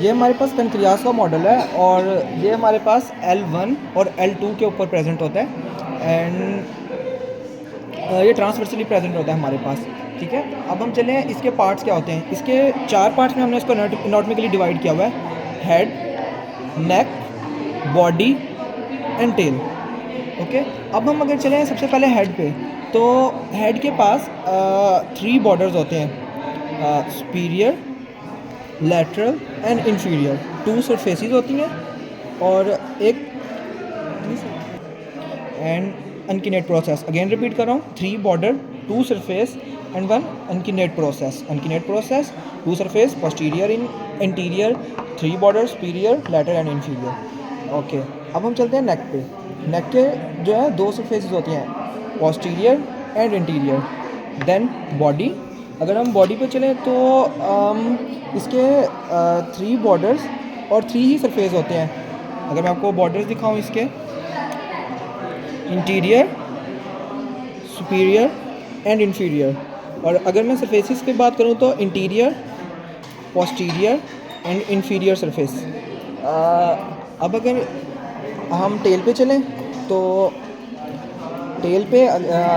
ये हमारे पास पेनक्रियास का मॉडल है और ये हमारे पास L1 और L2 के ऊपर प्रेजेंट होता है एंड ये ट्रांसवर्सली प्रेजेंट होता है हमारे पास। ठीक है, अब हम चलें इसके पार्ट्स क्या होते हैं। इसके 4 पार्ट्स में हमने इसको एनाटॉमिकली डिवाइड किया हुआ है: head, neck, body and tail. Okay, अब हम अगर चलें सबसे पहले हेड पे, तो हेड के पास 3 बॉर्डर्स होते हैं: superior, lateral and inferior. 2 surfaces होती हैं और एक and uncinate process. Again repeat कर रहा हूँ: 3 border, 2 surface and 1 uncinate process. Uncinate process, 2 surface, posterior in interior, 3 border, superior, lateral and inferior. Okay, अब हम चलते हैं नेक पे। नेक के जो है 2 सरफेसेस होती हैं: posterior and interior. Then body, अगर हम बॉडी पे चलें तो इसके 3 बॉर्डर्स और 3 ही सरफेस होते हैं। अगर मैं आपको बॉर्डर्स दिखाऊं इसके: इंटीरियर, सुपीरियर एंड इंफीरियर। और अगर मैं सरफेसेस की बात करूं तो interior, posterior and inferior surface. अब अगर हम टेल पे चलें तो टेल पे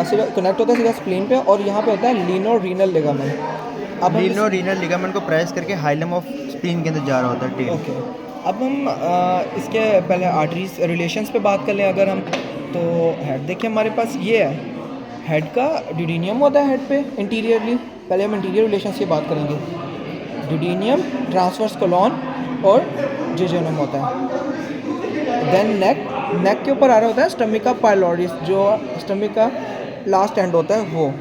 सीधा कनेक्ट होता है सीधा स्प्लीन पे, और यहाँ पे होता है लीनो रीनल लिगामेंट। अब लीनो रीनल लिगामेंट को प्रेस करके हाइलम ऑफ स्प्लीन के अंदर जा रहा होता है टेल। ओके, अब हम इसके पहले आर्टरीज रिलेशंस पे बात कर लें। अगर हम तो हेड देखिए, हमारे पास ये है, हेड का ड्यूडेनियम होता है हेड पे इंटीरियरली। पहले हम इंटीरियर रिलेशंस की बात करेंगे: ड्यूडेनियम, ट्रांसवर्स कोलॉन और जेजुनम होता है। देन नेक, नेक के ऊपर आ रहा होता है स्टमिका पाइलोरिस, जो स्टमिक का लास्ट एंड होता है वो।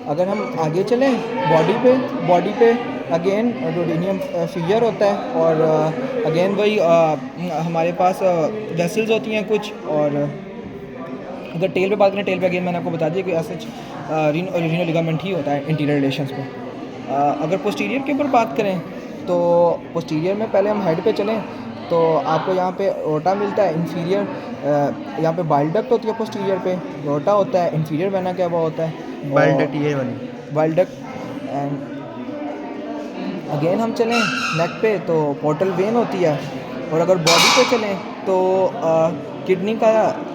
अगर हम आगे चलें बॉडी पे अगेन ड्यूडेनियम फिगर होता है और अगेन वही हमारे पास वेसल्स होती हैं कुछ। और अगर टेल पे बात करें, टेल पे अगेन मैंने आपको बता दिया कि सच रीनो लिगामेंट ही होता है इंटीरियर रिलेशंस पे। अगर पोस्टीरियर के ऊपर बात करें तो पोस्टीरियर में पहले हम हेड पे चलें तो आपको यहाँ पे ओटा मिलता है। इंफीरियर यहाँ पे बाइल डक्ट होती है, पोस्टीरियर पे ओटा होता है। इंफीरियर वेना क्या हुआ होता है, बाइल डक्ट ये वाली बाइल डक्ट। एंड अगेन हम चलें नेक पे तो पोर्टल वेन होती है। और अगर बॉडी पे चलें तो किडनी का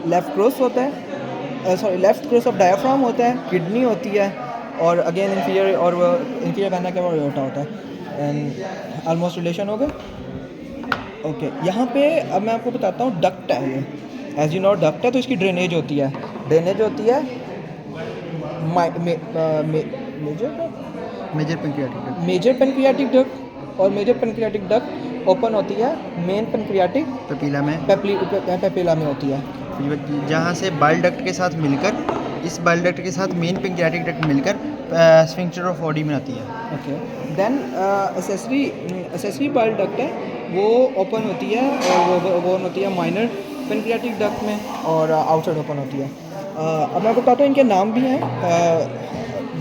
लेफ़्ट क्रॉस होता है, sorry left cross of diaphragm होता है, किडनी होती है। और अगेन इंफीरियर और इंफीरियर वेना क्या ओटा होता है। एंड ऑलमोस्ट रिलेशन हो गए। ओके, यहाँ पे अब मैं आपको बताता हूँ डक्ट है ये। एज यू नो डक्ट है तो इसकी ड्रेनेज होती है। ड्रेनेज होती है मेजर पेनक्रियाटिक डक्ट, और मेजर पेनक्रियाटिक डक्ट ओपन होती है मेन पेनक्रियाटिक पेपिला में पेपिला में होती है, जहाँ से बाइल डक्ट के साथ मिलकर, इस बाइल डक्ट के साथ मेन पेनक्रियाटिक डक्ट मिलकर स्फिंक्टर ऑफ बॉडी में आती है। Okay. Then accessory bile duct है वो ओपन होती है और वो होती है माइनर पेनक्रियाटिक डक्ट में और आउटसाइड ओपन होती है। अब मैं आपको बताता हूँ इनके नाम भी हैं,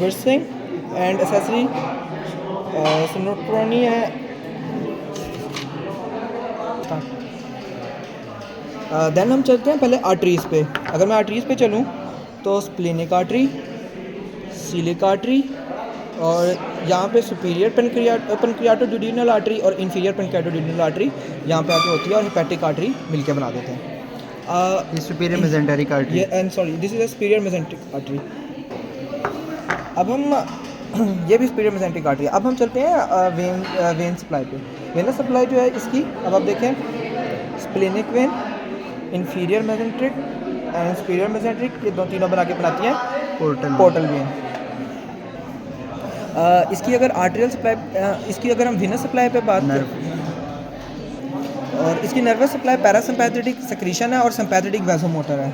विर्सिंग एंड एसेसरी सिनोट्रोनी है। देन हम चलते हैं पहले आर्टरीज पे। अगर मैं आर्टरीज पे चलूँ तो स्प्लेनिक आर्टरी, सीलिक आर्टरी, और यहाँ पे सुपीरियर पेनक्रियाटोड्यूडिनल आर्टरी और इंफीरियर पेनक्रियाटोड्यूडिनल आर्टरी यहाँ पे आके होती है और हेपेटिक आर्टरी मिलके बना देते हैं। ये superior mesenteric artery, and sorry this is a superior mesenteric artery. अब हम ये भी सुपीरियर मेसेंटेरिक आर्टरी। अब हम चलते हैं वेन सप्लाई पे। वेनस सप्लाई जो है इसकी, अब आप देखें, splenic when, inferior mesenteric and superior mesenteric, ये तीनों बना के बनाती हैं पोर्टल वेन। इसकी अगर आर्टेरियल सप्लाई, इसकी अगर हम वेनस सप्लाई पे बात करें, और इसकी नर्वस सप्लाई पैरासिम्पैथेटिक सेक्रीशन है और सिम्पैथेटिक वैसोमोटर है।